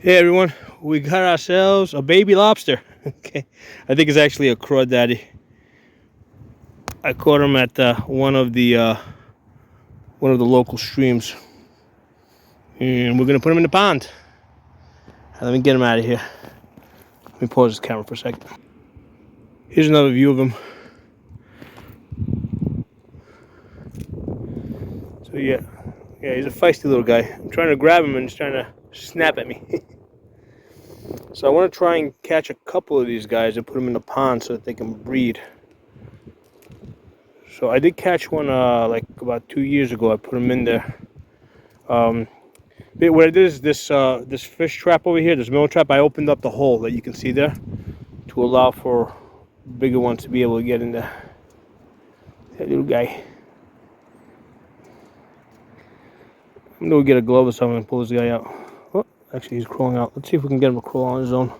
Hey everyone, we got ourselves a baby lobster. Okay, I think it's actually a crawdaddy. I caught him at one of the local streams, and we're gonna put him in the pond. Let me get him out of here. Let me pause this camera for a second. Here's another view of him. So yeah, he's a feisty little guy. I'm trying to grab him and he's trying to snap at me. So I want to try and catch a couple of these guys and put them in the pond so that they can breed. So I did catch one like about 2 years ago. I put him in there. What I did is this fish trap over here, this minnow trap. I opened up the hole that you can see there to allow for bigger ones to be able to get in there. That little guy. I'm gonna get a glove or something and pull this guy out. Oh, actually he's crawling out. Let's see if we can get him to crawl on his own. All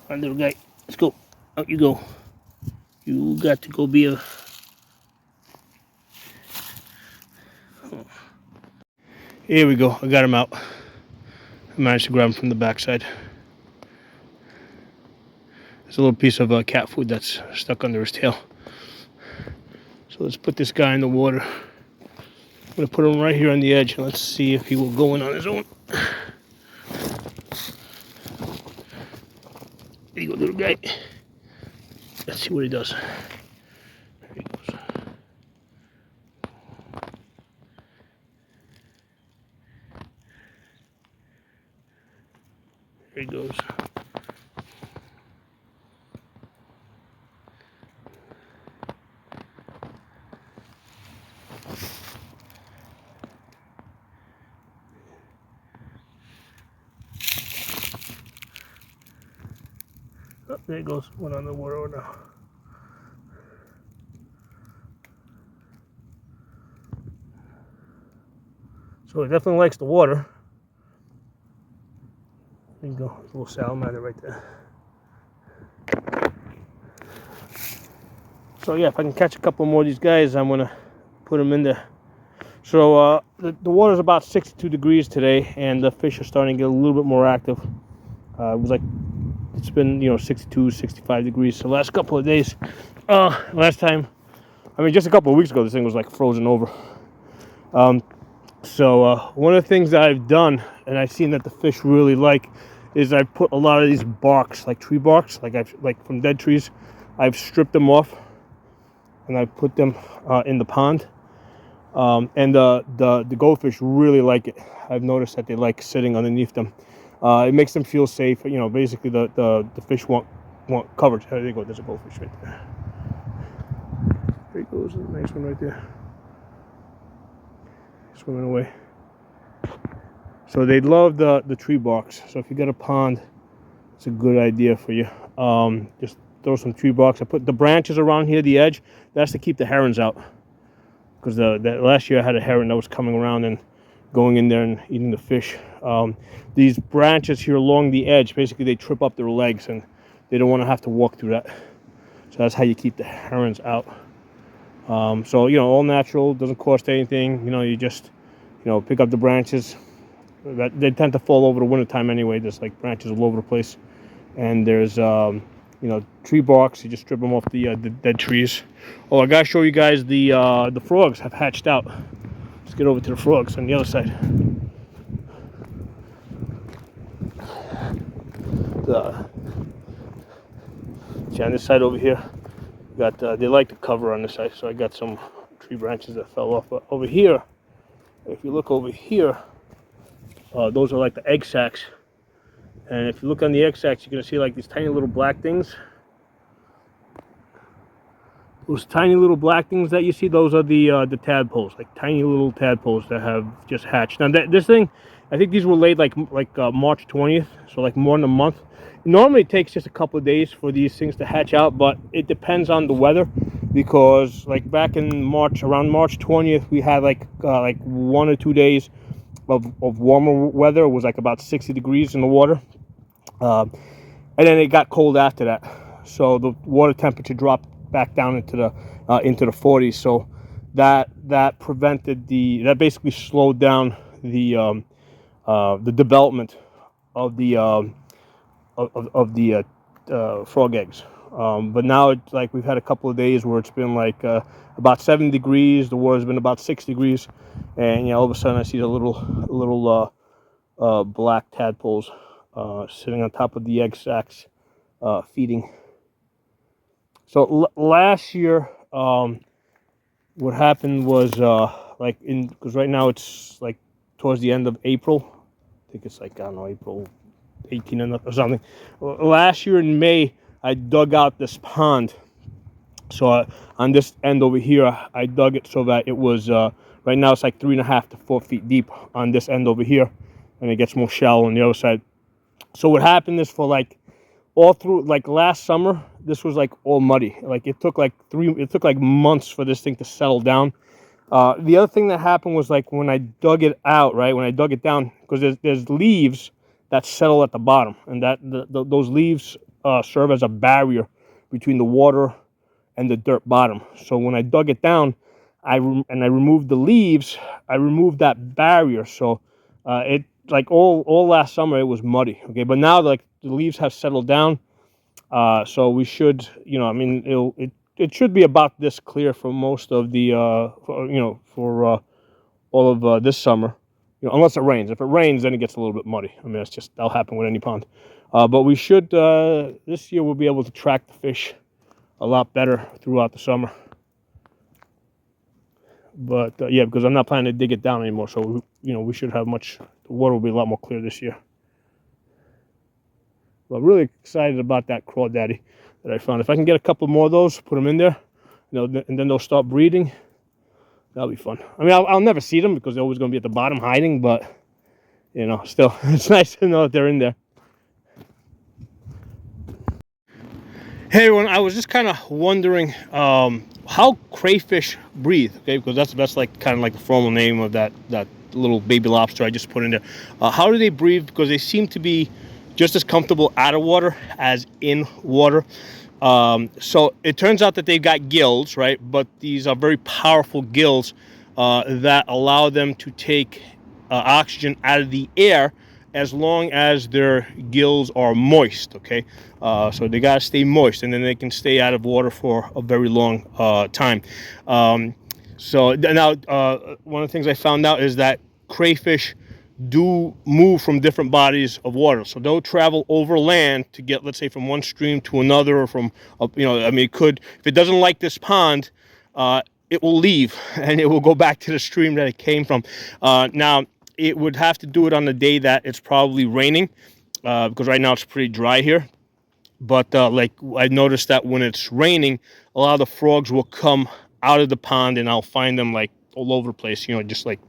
right, little guy, let's go. Out you go. You got to go be a... Here we go. I got him out. I managed to grab him from the backside. There's a little piece of cat food that's stuck under his tail. So let's put this guy in the water. I'm going to put him right here on the edge and let's see if he will go in on his own. There you go, little guy. Let's see what he does. There he goes. There he goes. Oh, there he goes. Went on the water now. So he definitely likes the water. There you go. A little salamander right there. So yeah, if I can catch a couple more of these guys, I'm gonna put them in there. So the water's about 62 degrees today, and the fish are starting to get a little bit more active. It's been 62, 65 degrees the last couple of days. Last time, just a couple of weeks ago, this thing was like frozen over. So one of the things that I've done, and I've seen that the fish really like, is I've put a lot of these barks, like tree barks, like from dead trees. I've stripped them off, and I put them in the pond. And the goldfish really like it. I've noticed that they like sitting underneath them. It makes them feel safe. Basically the fish want coverage. There you go. There's a goldfish right there. There he goes. There's a nice one right there. Swimming away. So they love the tree barks. So if you got a pond, it's a good idea for you. Just throw some tree barks. I put the branches around here, the edge. That's to keep the herons out. Because last year I had a heron that was coming around and going in there and eating the fish. These branches here along the edge, basically they trip up their legs and they don't want to have to walk through that. So that's how you keep the herons out. So all natural, doesn't cost anything. You just pick up the branches. They tend to fall over the wintertime anyway. There's like branches all over the place, and there's tree barks. You just strip them off the dead trees. Oh, I gotta show you guys the frogs have hatched out. Let's get over to the frogs on the other side. On this side over here, they like to cover on this side, so I got some tree branches that fell off. But over here, if you look over here, those are like the egg sacs. And if you look on the egg sacs, you're gonna see like these tiny little black things. Those tiny little black things that you see, those are the tadpoles, like tiny little tadpoles that have just hatched. Now this thing, I think these were laid like March 20th, so like more than a month. Normally it takes just a couple of days for these things to hatch out, but it depends on the weather, because like back in March, around March 20th, we had like 1 or 2 days of warmer weather. It was like about 60 degrees in the water, and then it got cold after that, so the water temperature dropped back down into the 40s. So that prevented that basically slowed down the development of the frog eggs. But now it's like we've had a couple of days where it's been like about 7 degrees. The water's been about 6 degrees, and all of a sudden I see the little black tadpoles sitting on top of the egg sacs, feeding. So last year, what happened was because right now it's like towards the end of April. I think it's like, I don't know, April 18 or something. Last year in May, I dug out this pond. So on this end over here, I dug it so that it was right now it's like 3.5 to 4 feet deep on this end over here, and it gets more shallow on the other side. So what happened is for like all through like last summer, this was like all muddy. Like it took like months for this thing to settle down. The other thing that happened was like when I dug it out, right? When I dug it down, because there's leaves that settle at the bottom, and those leaves serve as a barrier between the water and the dirt bottom. So when I dug it down, I removed the leaves, I removed that barrier. So it like all last summer it was muddy. Okay, but now like the leaves have settled down, so we should, I mean, it should be about this clear for most of the for all of this summer, unless it rains. If it rains, then it gets a little bit muddy. I mean, that'll happen with any pond. But we should this year we'll be able to track the fish a lot better throughout the summer. But yeah, because I'm not planning to dig it down anymore, so we should have the water will be a lot more clear this year. But I'm really excited about that crawdaddy that I found. If I can get a couple more of those, put them in there, and then they'll start breeding. That'll be fun. I mean, I'll never see them because they're always going to be at the bottom hiding, but still, it's nice to know that they're in there. Hey everyone, I was just kind of wondering how crayfish breathe, okay? Because that's like kind of like the formal name of that little baby lobster I just put in there. How do they breathe? Because they seem to be just as comfortable out of water as in water. So it turns out that they've got gills, right? But these are very powerful gills that allow them to take oxygen out of the air as long as their gills are moist, okay? So they gotta stay moist, and then they can stay out of water for a very long time. So now, one of the things I found out is that crayfish do move from different bodies of water. So they'll travel over land to get, let's say, from one stream to another, or from, I mean, if it doesn't like this pond, it will leave, and it will go back to the stream that it came from. Now, it would have to do it on the day that it's probably raining, because right now it's pretty dry here. But like I noticed that when it's raining, a lot of the frogs will come out of the pond, and I'll find them like all over the place, just like,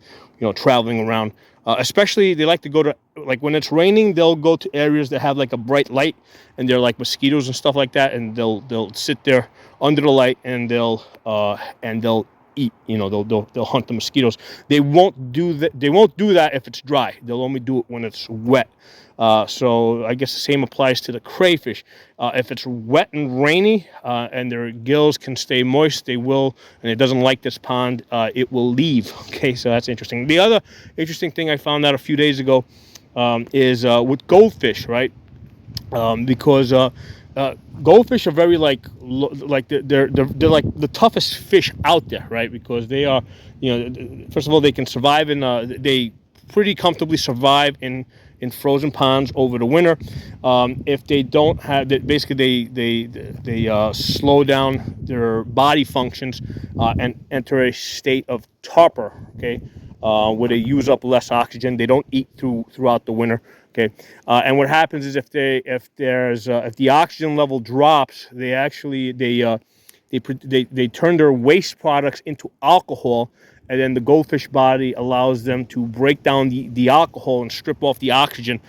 traveling around. Especially they like to go to, like when it's raining, they'll go to areas that have like a bright light, and they're like mosquitoes and stuff like that, and they'll sit there under the light, and they'll eat. They'll hunt the mosquitoes. They won't do that. They won't do that if it's dry. They'll only do it when it's wet. So I guess the same applies to the crayfish. If it's wet and rainy, and their gills can stay moist, they will, and it doesn't like this pond, it will leave. Okay, so that's interesting. The other interesting thing I found out a few days ago is with goldfish, right? Because goldfish are very like they're like the toughest fish out there, right? Because they are, first of all, they can survive they pretty comfortably survive in frozen ponds over the winter. If they don't have that, basically they slow down their body functions and enter a state of torpor, okay, where they use up less oxygen. They don't eat throughout the winter. Okay, and what happens is if the oxygen level drops, they turn their waste products into alcohol, and then the goldfish body allows them to break down the alcohol and strip off the oxygen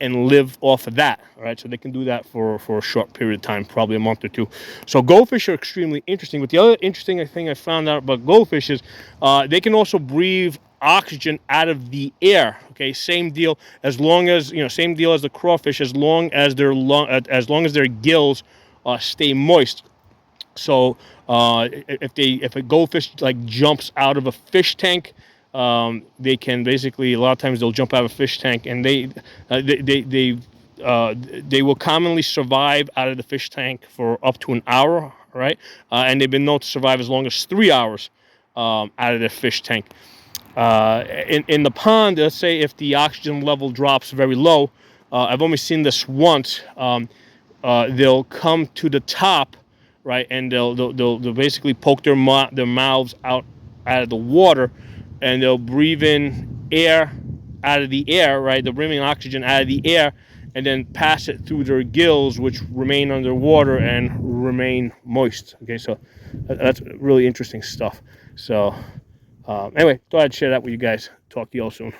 and live off of that. All right, so they can do that for a short period of time, probably a month or two. So goldfish are extremely interesting. But the other interesting thing I found out about goldfish is they can also breathe oxygen out of the air. Okay, same deal, as long as same deal as the crawfish, as long as their gills stay moist. So if a goldfish like jumps out of a fish tank, they can basically, a lot of times they'll jump out of a fish tank, and uh, they they they, they will commonly survive out of the fish tank for up to an hour, right? And they've been known to survive as long as 3 hours out of the fish tank. In the pond, let's say if the oxygen level drops very low, I've only seen this once. They'll come to the top, right, and they'll basically poke their mouths out of the water, and they'll breathe in air out of the air, right? They'll bring in oxygen out of the air, and then pass it through their gills, which remain underwater and remain moist. Okay, so that's really interesting stuff. So anyway, thought I'd share that with you guys. Talk to you all soon.